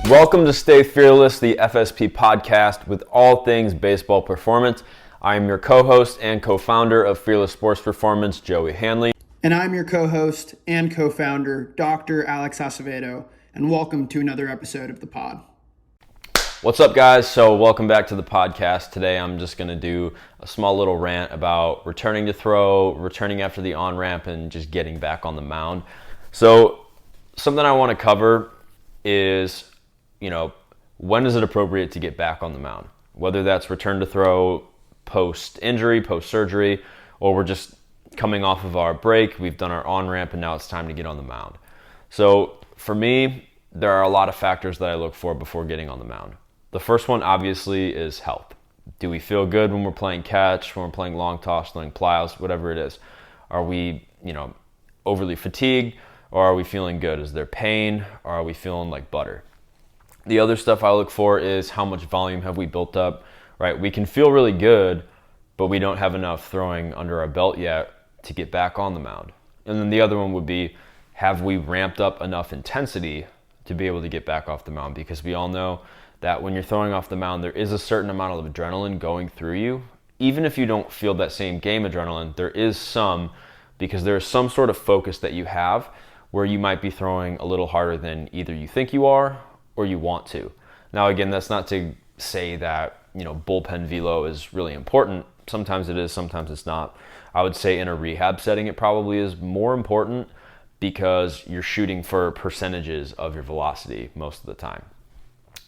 Welcome to Stay Fearless, the FSP podcast with all things baseball performance. I am your co-host and co-founder of Fearless Sports Performance, Joey Hanley. And I'm your co-host and co-founder, Dr. Alex Acevedo, and welcome to another episode of the pod. What's up, guys? So welcome back to the podcast. Today I'm just going to do a small little rant about returning to throw, returning after the on-ramp, and just getting back on the mound. So something I want to cover is, when is it appropriate to get back on the mound? Whether that's return to throw post-injury, post-surgery, or we're just coming off of our break, we've done our on-ramp, and now it's time to get on the mound. So for me, there are a lot of factors that I look for before getting on the mound. The first one, obviously, is health. Do we feel good when we're playing catch, when we're playing long toss, throwing plyos, whatever it is? Are we, overly fatigued, or are we feeling good? Is there pain, or are we feeling like butter? The other stuff I look for is how much volume have we built up, right? We can feel really good, but we don't have enough throwing under our belt yet to get back on the mound. And then the other one would be, have we ramped up enough intensity to be able to get back off the mound? Because we all know that when you're throwing off the mound, there is a certain amount of adrenaline going through you. Even if you don't feel that same game adrenaline, there is some, because there is some sort of focus that you have where you might be throwing a little harder than either you think you are or you want to. Now, again, that's not to say that, bullpen velo is really important. Sometimes it is, sometimes it's not. I would say in a rehab setting, it probably is more important because you're shooting for percentages of your velocity most of the time.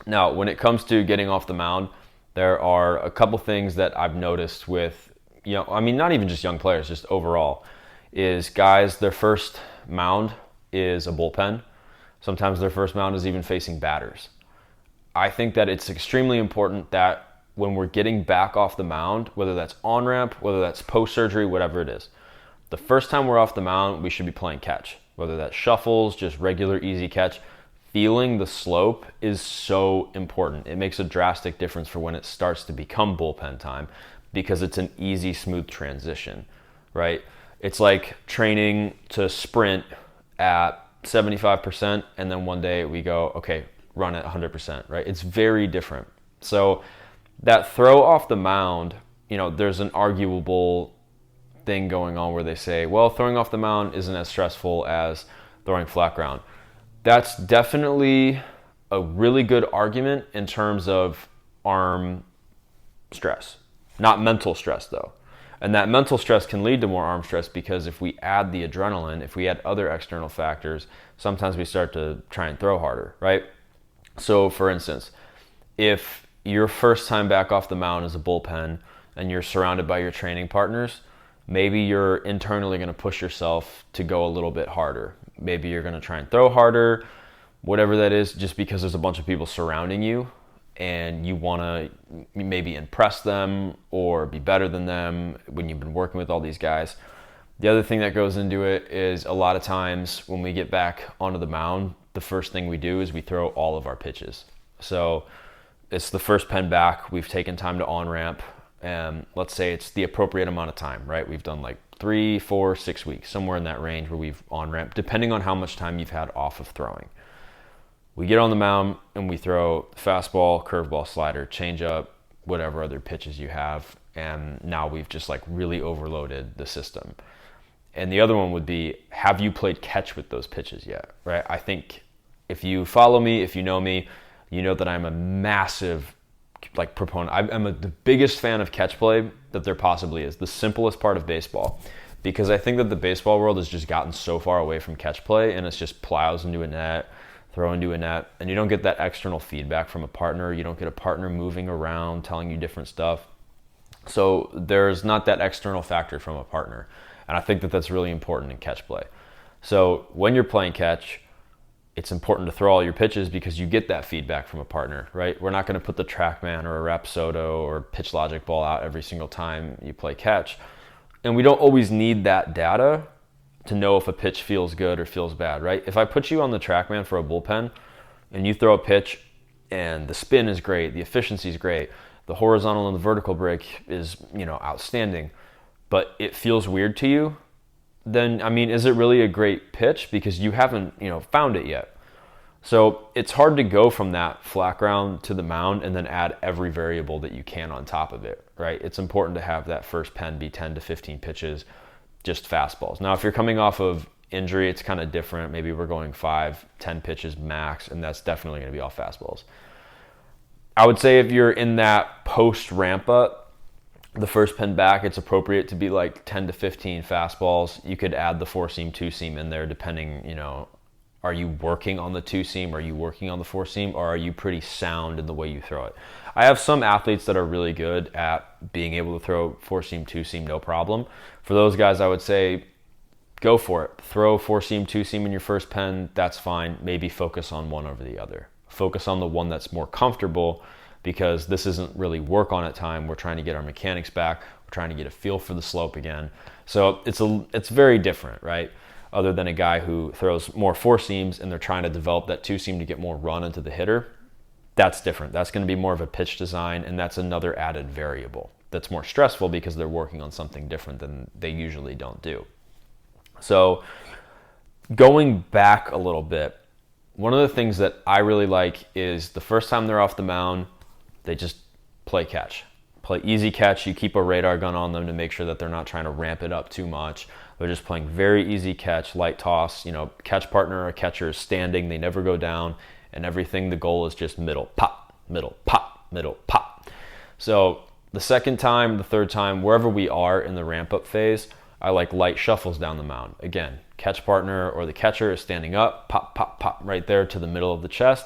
Now, when it comes to getting off the mound, there are a couple things that I've noticed with, not even just young players, just overall, is guys, their first mound is a bullpen. Sometimes their first mound is even facing batters. I think that it's extremely important that when we're getting back off the mound, whether that's on-ramp, whether that's post-surgery, whatever it is, the first time we're off the mound, we should be playing catch. Whether that's shuffles, just regular easy catch, feeling the slope is so important. It makes a drastic difference for when it starts to become bullpen time because it's an easy, smooth transition, right? It's like training to sprint at 75% and then one day we go, okay, run at 100%, right? It's very different. So that throw off the mound, there's an arguable thing going on where they say, well, throwing off the mound isn't as stressful as throwing flat ground. That's definitely a really good argument in terms of arm stress, not mental stress though. And that mental stress can lead to more arm stress because if we add the adrenaline, if we add other external factors, sometimes we start to try and throw harder, right? So for instance, if your first time back off the mound is a bullpen and you're surrounded by your training partners, maybe you're internally going to push yourself to go a little bit harder. Maybe you're going to try and throw harder, whatever that is, just because there's a bunch of people surrounding you and you want to maybe impress them or be better than them when you've been working with all these guys. The other thing that goes into it is a lot of times when we get back onto the mound, the first thing we do is we throw all of our pitches. So it's the first pen back, we've taken time to on-ramp, and let's say it's the appropriate amount of time, right? We've done like 3, 4, 6 weeks, somewhere in that range where we've on-ramp, depending on how much time you've had off of throwing. We get on the mound and we throw fastball, curveball, slider, changeup, whatever other pitches you have, and now we've just like really overloaded the system. And the other one would be, have you played catch with those pitches yet, right? I think if you follow me, if you know me, you know that I'm a massive proponent. I'm the biggest fan of catch play that there possibly is, the simplest part of baseball, because I think that the baseball world has just gotten so far away from catch play and it's just plows into a net, throw into a net, and you don't get that external feedback from a partner. You don't get a partner moving around, telling you different stuff. So there's not that external factor from a partner. And I think that that's really important in catch play. So when you're playing catch, it's important to throw all your pitches because you get that feedback from a partner, right? We're not going to put the TrackMan or a Rapsodo or Pitch Logic ball out every single time you play catch. And we don't always need that data to know if a pitch feels good or feels bad, right? If I put you on the TrackMan for a bullpen and you throw a pitch and the spin is great, the efficiency is great, the horizontal and the vertical break is, outstanding, but it feels weird to you, then, is it really a great pitch? Because you haven't, found it yet. So it's hard to go from that flat ground to the mound and then add every variable that you can on top of it, right? It's important to have that first pen be 10 to 15 pitches, just fastballs. Now, if you're coming off of injury, it's kind of different. Maybe we're going 5-10 pitches max, and that's definitely going to be all fastballs. I would say if you're in that post ramp up, the first pen back, it's appropriate to be like 10 to 15 fastballs. You could add the 4-seam, 2-seam in there depending, are you working on the 2-seam? Are you working on the 4-seam? Or are you pretty sound in the way you throw it? I have some athletes that are really good at being able to throw 4-seam, 2-seam, no problem. For those guys, I would say go for it. Throw 4-seam, 2-seam in your first pen. That's fine. Maybe focus on one over the other. Focus on the one that's more comfortable, because this isn't really work on it time. We're trying to get our mechanics back. We're trying to get a feel for the slope again. So it's very different, right? Other than a guy who throws more 4-seams and they're trying to develop that 2-seam to get more run into the hitter. That's different. That's going to be more of a pitch design, and that's another added variable that's more stressful because they're working on something different than they usually don't do. So going back a little bit, one of the things that I really like is the first time they're off the mound, they just play catch. Play easy catch. You keep a radar gun on them to make sure that they're not trying to ramp it up too much. They're just playing very easy catch, light toss. Catch partner or catcher is standing. They never go down, and everything, the goal is just middle, pop, middle, pop, middle, pop. So the second time, the third time, wherever we are in the ramp up phase, I like light shuffles down the mound. Again, catch partner or the catcher is standing up, pop, pop, pop, right there to the middle of the chest.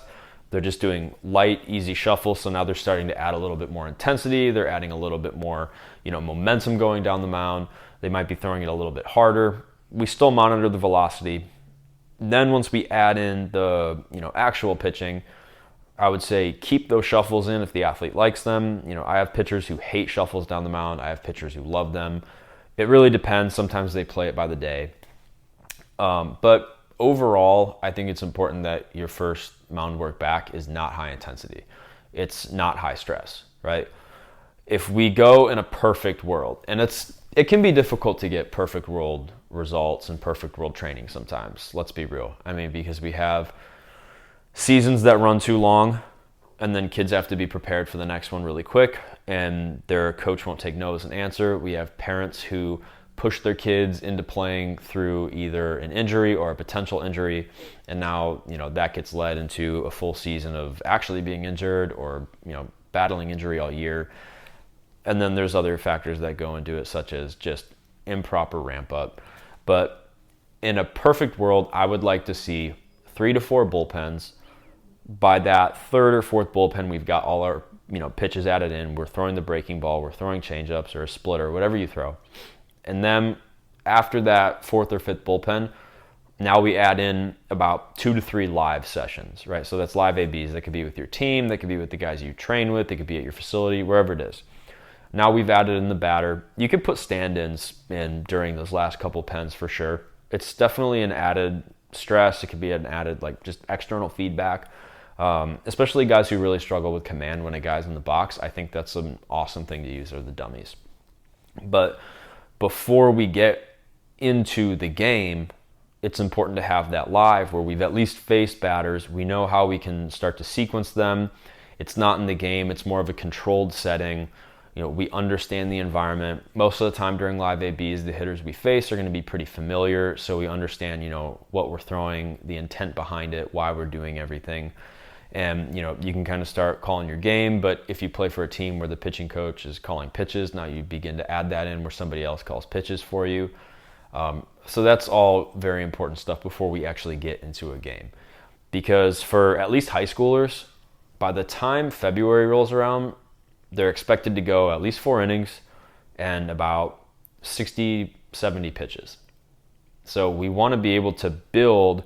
They're just doing light, easy shuffles. So now they're starting to add a little bit more intensity. They're adding a little bit more, momentum going down the mound. They might be throwing it a little bit harder. We still monitor the velocity. Then once we add in the, actual pitching, I would say keep those shuffles in if the athlete likes them. I have pitchers who hate shuffles down the mound. I have pitchers who love them. It really depends. Sometimes they play it by the day. But overall, I think it's important that your first mound work back is not high intensity. It's not high stress, right? If we go in a perfect world, and it can be difficult to get perfect world results and perfect world training sometimes, let's be real. Because we have seasons that run too long, and then kids have to be prepared for the next one really quick, and their coach won't take no as an answer. We have parents who push their kids into playing through either an injury or a potential injury, and now that gets led into a full season of actually being injured or battling injury all year. And then there's other factors that go into it, such as just improper ramp up. But in a perfect world, I would like to see 3 to 4 bullpens. By that third or fourth bullpen, we've got all our pitches added in. We're throwing the breaking ball, we're throwing changeups or a splitter, whatever you throw. And then after that fourth or fifth bullpen, now we add in about 2 to 3 live sessions, right? So that's live ABs. That could be with your team, that could be with the guys you train with, they could be at your facility, wherever it is. Now we've added in the batter. You could put stand-ins in during those last couple pens for sure. It's definitely an added stress. It could be an added just external feedback. Especially guys who really struggle with command when a guy's in the box. I think that's an awesome thing to use, are the dummies. But before we get into the game, it's important to have that live where we've at least faced batters. We know how we can start to sequence them. It's not in the game. It's more of a controlled setting. We understand the environment. Most of the time during live ABs, the hitters we face are going to be pretty familiar. So we understand, what we're throwing, the intent behind it, why we're doing everything. And, you can kind of start calling your game. But if you play for a team where the pitching coach is calling pitches, now you begin to add that in where somebody else calls pitches for you. So that's all very important stuff before we actually get into a game. Because for at least high schoolers, by the time February rolls around, they're expected to go at least 4 innings and about 60, 70 pitches. So we want to be able to build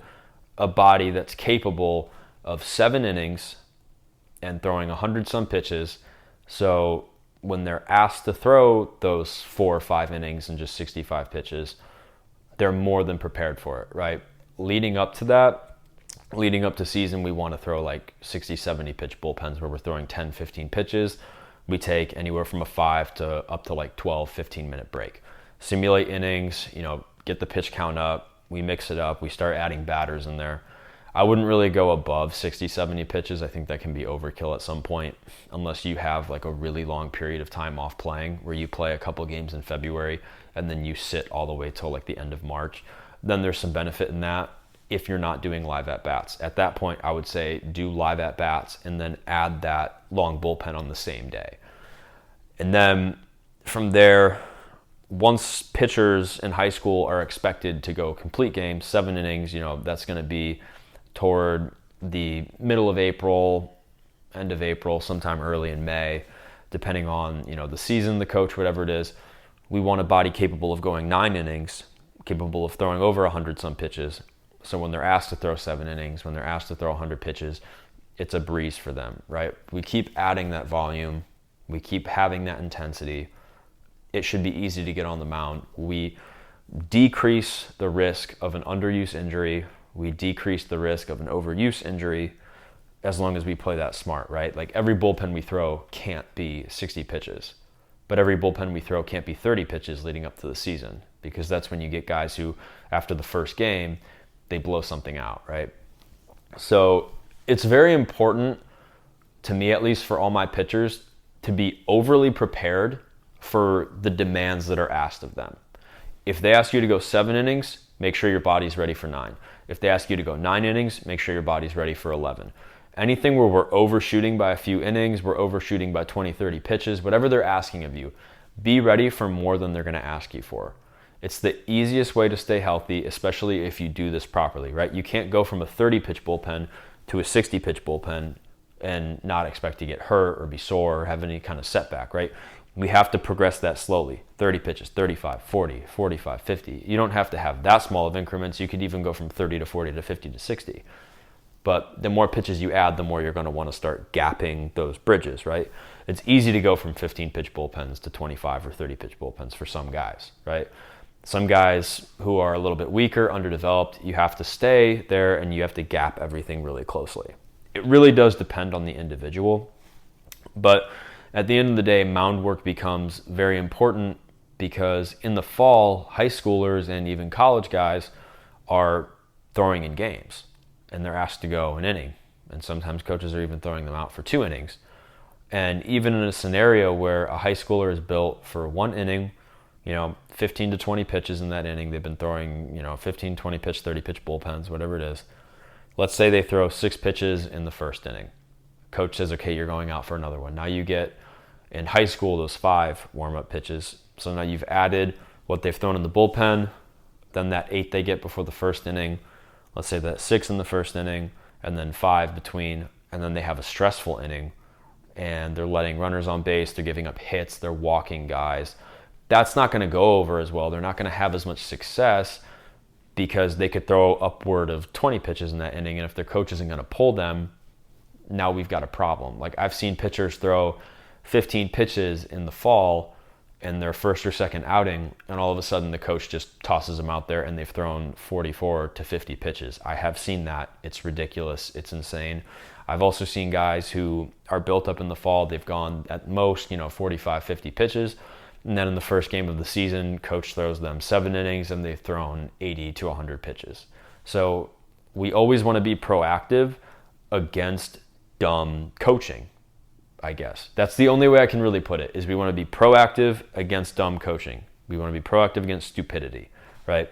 a body that's capable of 7 innings and throwing 100-some pitches. So when they're asked to throw those 4 or 5 innings and just 65 pitches, they're more than prepared for it, right? Leading up to season, we want to throw 60, 70 pitch bullpens where we're throwing 10, 15 pitches. We take anywhere from a 5 to up to 12, 15-minute break. Simulate innings, get the pitch count up. We mix it up. We start adding batters in there. I wouldn't really go above 60, 70 pitches. I think that can be overkill at some point, unless you have like a really long period of time off playing where you play a couple games in February and then you sit all the way till like the end of March. Then there's some benefit in that if you're not doing live at-bats. At that point, I would say do live at-bats and then add that long bullpen on the same day. And then from there, once pitchers in high school are expected to go complete games, 7 innings, that's going to be toward the middle of April, end of April, sometime early in May, depending on, the season, the coach, whatever it is. We want a body capable of going 9 innings, capable of throwing over 100 some pitches. So when they're asked to throw 7 innings, when they're asked to throw 100 pitches, it's a breeze for them, right? We keep adding that volume. We keep having that intensity. It should be easy to get on the mound. We decrease the risk of an underuse injury. We decrease the risk of an overuse injury as long as we play that smart, right? Like every bullpen we throw can't be 60 pitches, but every bullpen we throw can't be 30 pitches leading up to the season, because that's when you get guys who, after the first game, they blow something out, right? So it's very important, to me at least, for all my pitchers to be overly prepared for the demands that are asked of them. If they ask you to go 7 innings, make sure your body's ready for 9. If they ask you to go 9 innings, make sure your body's ready for 11. Anything where we're overshooting by a few innings, we're overshooting by 20, 30 pitches, whatever they're asking of you, be ready for more than they're going to ask you for. It's the easiest way to stay healthy, especially if you do this properly, right? You can't go from a 30-pitch bullpen to a 60-pitch bullpen and not expect to get hurt or be sore or have any kind of setback, right? We have to progress that slowly. 30 pitches, 35, 40, 45, 50. You don't have to have that small of increments. You could even go from 30 to 40 to 50 to 60. But the more pitches you add, the more you're going to want to start gapping those bridges, right? It's easy to go from 15-pitch bullpens to 25 or 30-pitch bullpens for some guys, right? Some guys who are a little bit weaker, underdeveloped, you have to stay there and you have to gap everything really closely. It really does depend on the individual. But at the end of the day, mound work becomes very important because in the fall, high schoolers and even college guys are throwing in games and they're asked to go an inning. And sometimes coaches are even throwing them out for 2 innings. And even in a scenario where a high schooler is built for 1 inning, 15 to 20 pitches in that inning, they've been throwing, 15, 20 pitch, 30 pitch bullpens, whatever it is. Let's say they throw 6 pitches in the first inning. Coach says, okay, you're going out for another one. Now you get, in high school, those 5 warm-up pitches. So now you've added what they've thrown in the bullpen, then that 8 they get before the first inning. Let's say that 6 in the first inning, and then 5 between, and then they have a stressful inning, and they're letting runners on base, they're giving up hits, they're walking guys. That's not going to go over as well. They're not going to have as much success because they could throw upward of 20 pitches in that inning, and if their coach isn't going to pull them, now we've got a problem. Like I've seen pitchers throw 15 pitches in the fall in their first or second outing, and all of a sudden the coach just tosses them out there and they've thrown 44 to 50 pitches. I have seen that. It's ridiculous. It's insane. I've also seen guys who are built up in the fall. They've gone at most, 45, 50 pitches. And then in the first game of the season, coach throws them 7 innings and they've thrown 80 to 100 pitches. So we always want to be proactive against dumb coaching, I guess. That's the only way I can really put it, is we want to be proactive against dumb coaching. We want to be proactive against stupidity, right?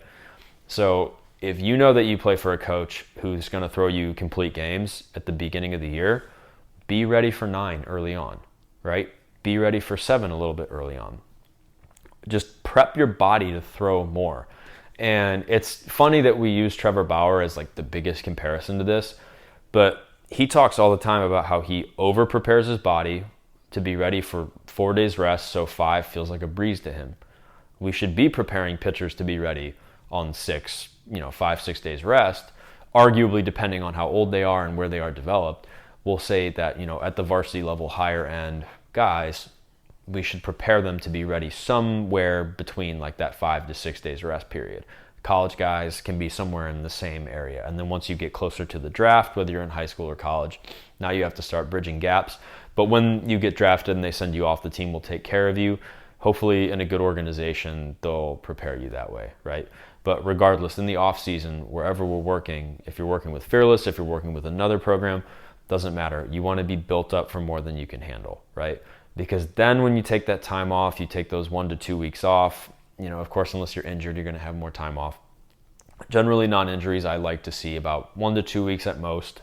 So if you know that you play for a coach who's going to throw you complete games at the beginning of the year, be ready for 9 early on, right? Be ready for 7 a little bit early on. Just prep your body to throw more. And it's funny that we use Trevor Bauer as like the biggest comparison to this, but he talks all the time about how he over prepares his body to be ready for 4 days rest, so 5 feels like a breeze to him. We should be preparing pitchers to be ready on 5, 6 days rest, arguably depending on how old they are and where they are developed. We'll say that, at the varsity level, higher end guys, we should prepare them to be ready somewhere between like that 5 to 6 days rest period. College guys can be somewhere in the same area. And then once you get closer to the draft, whether you're in high school or college, now you have to start bridging gaps. But when you get drafted and they send you off, the team will take care of you. hopefully in a good organization, they'll prepare you that way, right? But regardless, in the off season, wherever we're working, if you're working with Fearless, if you're working with another program, doesn't matter. You want to be built up for more than you can handle, right? Because then when you take that time off, you take those 1 to 2 weeks off, of course, unless you're injured, you're going to have more time off. Generally, non-injuries, I like to see about 1 to 2 weeks at most.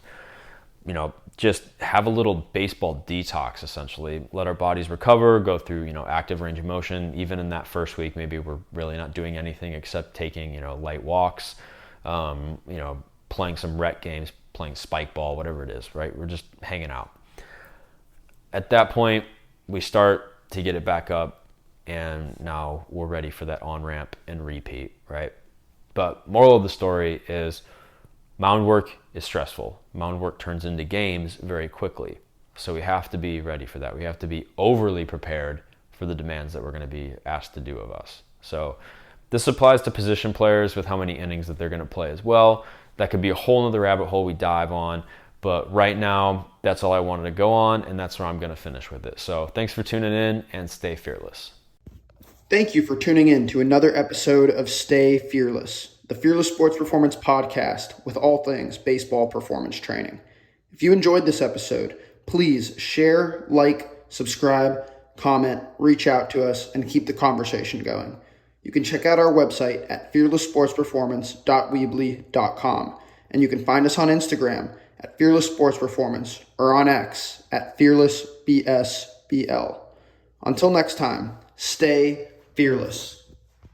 Just have a little baseball detox, essentially. Let our bodies recover, go through, active range of motion. Even in that first week, maybe we're really not doing anything except taking, light walks, playing some rec games, playing spike ball, whatever it is, right? We're just hanging out. At that point, we start to get it back up, and now we're ready for that on-ramp and repeat, right? But moral of the story is mound work is stressful. Mound work turns into games very quickly. So we have to be ready for that. We have to be overly prepared for the demands that we're going to be asked to do of us. So this applies to position players with how many innings that they're going to play as well. That could be a whole nother rabbit hole we dive on. But right now, that's all I wanted to go on, and that's where I'm going to finish with it. So thanks for tuning in, and stay fearless. Thank you for tuning in to another episode of Stay Fearless, the Fearless Sports Performance Podcast with all things baseball performance training. If you enjoyed this episode, please share, like, subscribe, comment, reach out to us, and keep the conversation going. You can check out our website at fearlesssportsperformance.weebly.com, and you can find us on Instagram at Fearless Sports Performance or on X at FearlessBSBL. Until next time, stay fearless.